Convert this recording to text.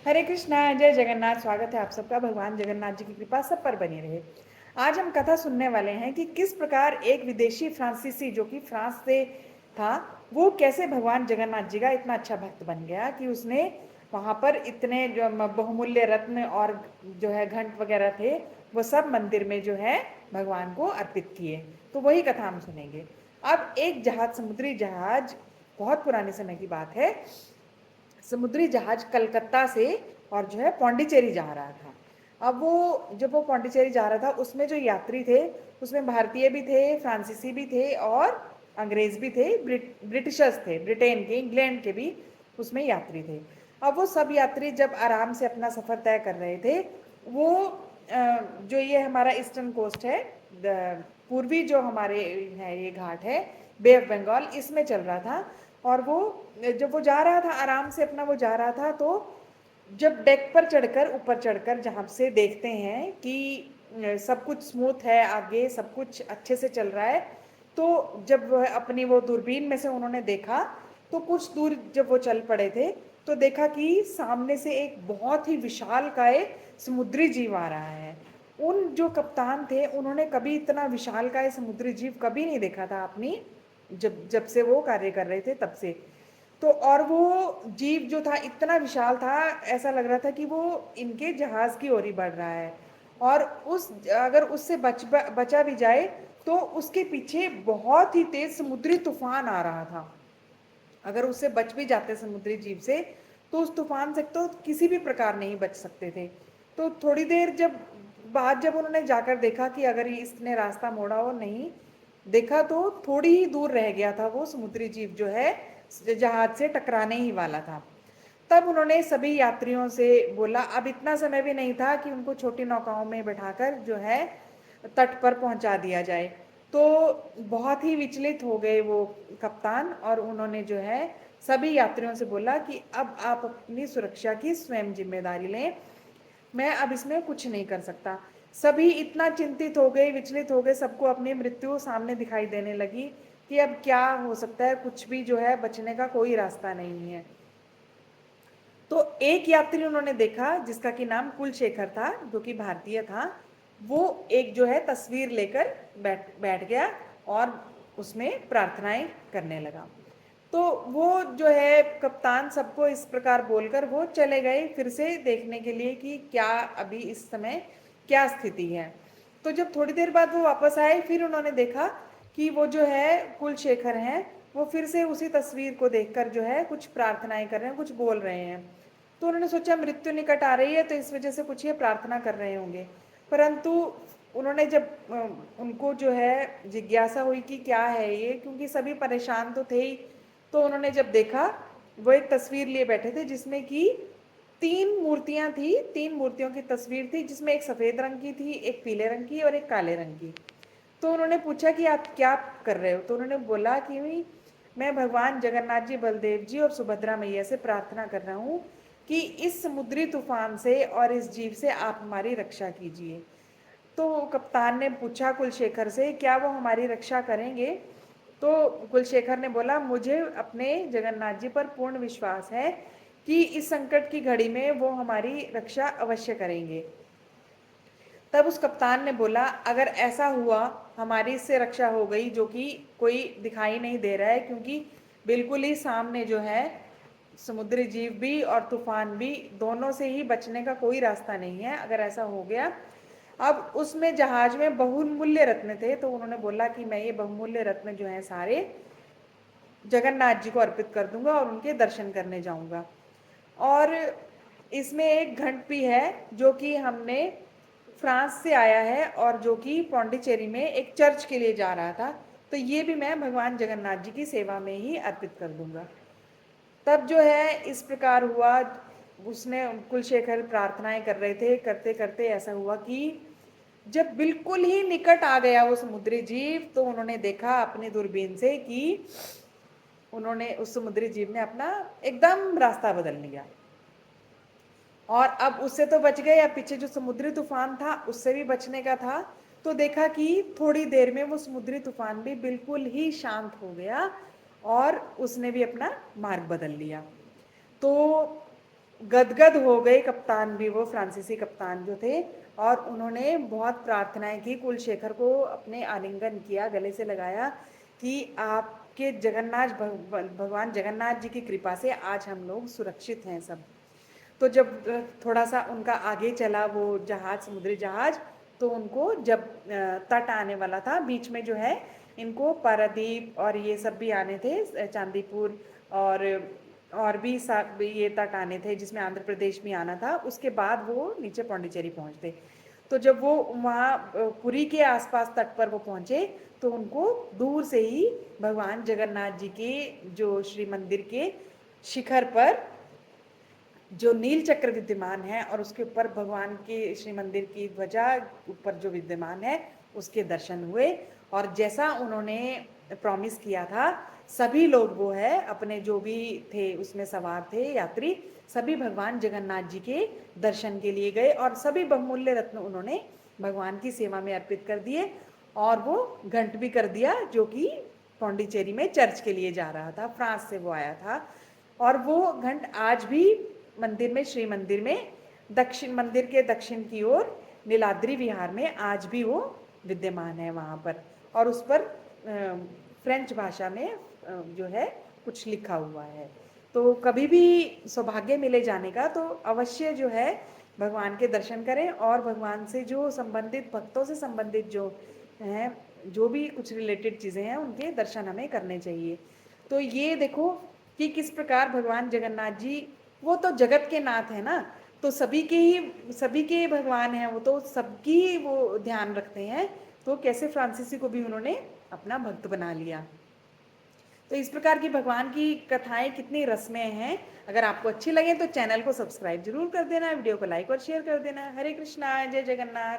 हरे कृष्णा, जय जगन्नाथ। स्वागत है आप सबका। भगवान जगन्नाथ जी की कृपा सब पर बनी रहे। आज हम कथा सुनने वाले हैं कि किस प्रकार एक विदेशी फ्रांसीसी जो कि फ्रांस से था, वो कैसे भगवान जगन्नाथ जी का इतना अच्छा भक्त बन गया कि उसने वहाँ पर इतने जो बहुमूल्य रत्न और जो है घंट वगैरह थे, वो सब मंदिर में जो है भगवान को अर्पित किए। तो वही कथा हम सुनेंगे। अब एक जहाज, समुद्री जहाज, बहुत पुराने समय की बात है, समुद्री जहाज कलकत्ता से और जो है पौंडीचेरी जा रहा था। अब वो जब वो पौंडीचेरी जा रहा था, उसमें जो यात्री थे उसमें भारतीय भी थे, फ्रांसीसी भी थे और अंग्रेज भी थे, ब्रिटिशर्स थे, ब्रिटेन के, इंग्लैंड के भी उसमें यात्री थे। अब वो सब यात्री जब आराम से अपना सफ़र तय कर रहे थे, वो जो ये हमारा ईस्टर्न कोस्ट है, पूर्वी जो हमारे है ये घाट है, बे ऑफ बंगाल, इसमें चल रहा था। और वो जब वो जा रहा था आराम से अपना, वो जा रहा था, तो जब डेक पर चढ़कर, ऊपर चढ़कर जहाँ से देखते हैं कि सब कुछ स्मूथ है, आगे सब कुछ अच्छे से चल रहा है, तो जब वह अपनी वो दूरबीन में से उन्होंने देखा, तो कुछ दूर जब वो चल पड़े थे, तो देखा कि सामने से एक बहुत ही विशालकाय समुद्री जीव आ रहा है। उन जो कप्तान थे, उन्होंने कभी इतना विशालकाय समुद्री जीव कभी नहीं देखा था अपनी, जब जब से वो कार्य कर रहे थे तब से। तो और वो जीव जो था इतना विशाल था, ऐसा लग रहा था कि वो इनके जहाज की ओर ही बढ़ रहा है। और उस अगर उससे बचा भी जाए तो उसके पीछे बहुत ही तेज समुद्री तूफान आ रहा था। अगर उससे बच भी जाते समुद्री जीव से, तो उस तूफान से तो किसी भी प्रकार नहीं बच सकते थे। तो थोड़ी देर जब बाद जब उन्होंने जाकर देखा कि अगर इसने रास्ता मोड़ा हो, नहीं देखा, तो थोड़ी ही दूर रह गया था वो समुद्री जीव, जो है जहाज से टकराने ही वाला था। तब उन्होंने सभी यात्रियों से बोला, अब इतना समय भी नहीं था कि उनको छोटी नौकाओं में बैठाकर जो है तट पर पहुंचा दिया जाए। तो बहुत ही विचलित हो गए वो कप्तान, और उन्होंने जो है सभी यात्रियों से बोला कि अब आप अपनी सुरक्षा की स्वयं जिम्मेदारी लें, मैं अब इसमें कुछ नहीं कर सकता। सभी इतना चिंतित हो गए, विचलित हो गए, सबको अपनी मृत्यु सामने दिखाई देने लगी कि अब क्या हो सकता है, कुछ भी जो है बचने का कोई रास्ता नहीं है। तो एक यात्री उन्होंने देखा जिसका कि नाम कुलशेखर था, जो कि भारतीय था। वो एक जो है तस्वीर लेकर बैठ गया और उसमें प्रार्थनाएं करने लगा। तो वो जो है कप्तान सबको इस प्रकार बोलकर वो चले गए फिर से देखने के लिए कि क्या अभी इस समय क्या स्थिति है। तो जब थोड़ी देर बाद वो वापस आए, फिर उन्होंने देखा कि वो जो है कुलशेखर हैं, वो फिर से उसी तस्वीर को देखकर जो है कुछ प्रार्थनाएं कर रहे हैं, कुछ बोल रहे हैं। तो उन्होंने सोचा मृत्यु निकट आ रही है, तो इस वजह से कुछ ये प्रार्थना कर रहे होंगे। परंतु उन्होंने जब उनको जो है जिज्ञासा हुई कि क्या है ये, क्योंकि सभी परेशान तो थे ही, तो उन्होंने जब देखा, वो एक तस्वीर लिए बैठे थे जिसमें कि तीन मूर्तियां थी, तीन मूर्तियों की तस्वीर थी, जिसमें एक सफ़ेद रंग की थी, एक पीले रंग की और एक काले रंग की। तो उन्होंने पूछा कि आप क्या कर रहे हो? तो उन्होंने बोला कि मैं भगवान जगन्नाथ जी, बलदेव जी और सुभद्रा मैया से प्रार्थना कर रहा हूँ कि इस समुद्री तूफान से और इस जीव से आप हमारी रक्षा कीजिए। तो कप्तान ने पूछा कुलशेखर से, क्या वो हमारी रक्षा करेंगे? तो कुलशेखर ने बोला, मुझे अपने जगन्नाथ जी पर पूर्ण विश्वास है कि इस संकट की घड़ी में वो हमारी रक्षा अवश्य करेंगे। तब उस कप्तान ने बोला, अगर ऐसा हुआ, हमारी इससे रक्षा हो गई, जो कि कोई दिखाई नहीं दे रहा है, क्योंकि बिल्कुल ही सामने जो है समुद्री जीव भी और तूफान भी, दोनों से ही बचने का कोई रास्ता नहीं है, अगर ऐसा हो गया। अब उसमें जहाज में बहुमूल्य रत्न थे, तो उन्होंने बोला कि मैं ये बहुमूल्य रत्न जो है सारे जगन्नाथ जी को अर्पित कर दूंगा और उनके दर्शन करने जाऊंगा। और इसमें एक घंट भी है जो कि हमने फ्रांस से आया है और जो कि पौंडीचेरी में एक चर्च के लिए जा रहा था, तो ये भी मैं भगवान जगन्नाथ जी की सेवा में ही अर्पित कर दूंगा। तब जो है इस प्रकार हुआ, उसने कुलशेखर प्रार्थनाएं कर रहे थे, करते करते ऐसा हुआ कि जब बिल्कुल ही निकट आ गया वो समुद्री जीव, तो उन्होंने देखा अपनी दूरबीन से कि उन्होंने, उस समुद्री जीव ने अपना एकदम रास्ता बदल लिया। और अब उससे तो बच गए, अब पीछे जो समुद्री तूफान था उससे भी बचने का था। तो देखा कि थोड़ी देर में वो समुद्री तूफान भी बिल्कुल ही शांत हो गया और उसने भी अपना मार्ग बदल लिया। तो गदगद हो गए कप्तान भी, वो फ्रांसीसी कप्तान जो थे, और उन्होंने बहुत प्रार्थनाएं की, कुलशेखर को अपने आलिंगन किया, गले से लगाया कि आपके भगवान जगन्नाथ जी की कृपा से आज हम लोग सुरक्षित हैं सब। तो जब थोड़ा सा उनका आगे चला वो जहाज, समुद्री जहाज, तो उनको जब तट आने वाला था, बीच में जो है इनको पारादीप और ये सब भी आने थे, चांदीपुर और भी सब ये तट आने थे, जिसमें आंध्र प्रदेश भी आना था। उसके बाद वो नीचे पौंडीचेरी पहुंचते। तो जब वो वहाँ पुरी के आसपास तट पर वो पहुंचे, तो उनको दूर से ही भगवान जगन्नाथ जी के जो श्री मंदिर के शिखर पर जो नील चक्र विद्यमान है, और उसके ऊपर भगवान के श्री मंदिर की ध्वजा ऊपर जो विद्यमान है, उसके दर्शन हुए। और जैसा उन्होंने प्रॉमिस किया था, सभी लोग वो है अपने जो भी थे उसमें सवार थे यात्री, सभी भगवान जगन्नाथ जी के दर्शन के लिए गए, और सभी बहुमूल्य रत्न उन्होंने भगवान की सेवा में अर्पित कर दिए। और वो घंट भी कर दिया, जो कि पौंडीचेरी में चर्च के लिए जा रहा था, फ्रांस से वो आया था। और वो घंट आज भी मंदिर में, श्री मंदिर में, दक्षिण मंदिर के दक्षिण की ओर नीलाद्री विहार में आज भी वो विद्यमान है वहाँ पर। और उस पर फ्रेंच भाषा में जो है कुछ लिखा हुआ है। तो कभी भी सौभाग्य मिले जाने का, तो अवश्य जो है भगवान के दर्शन करें, और भगवान से जो संबंधित, भक्तों से संबंधित जो है, जो भी कुछ रिलेटेड चीज़ें हैं, उनके दर्शन हमें करने चाहिए। तो ये देखो कि किस प्रकार भगवान जगन्नाथ जी, वो तो जगत के नाथ है ना, तो सभी के भगवान हैं, वो तो सबकी वो ध्यान रखते हैं। तो कैसे फ्रांसीसी को भी उन्होंने अपना भक्त बना लिया। तो इस प्रकार की भगवान की कथाएं कितनी रसमय हैं। अगर आपको अच्छी लगे तो चैनल को सब्सक्राइब जरूर कर देना, वीडियो को लाइक और शेयर कर देना। हरे कृष्णा, जय जगन्नाथ।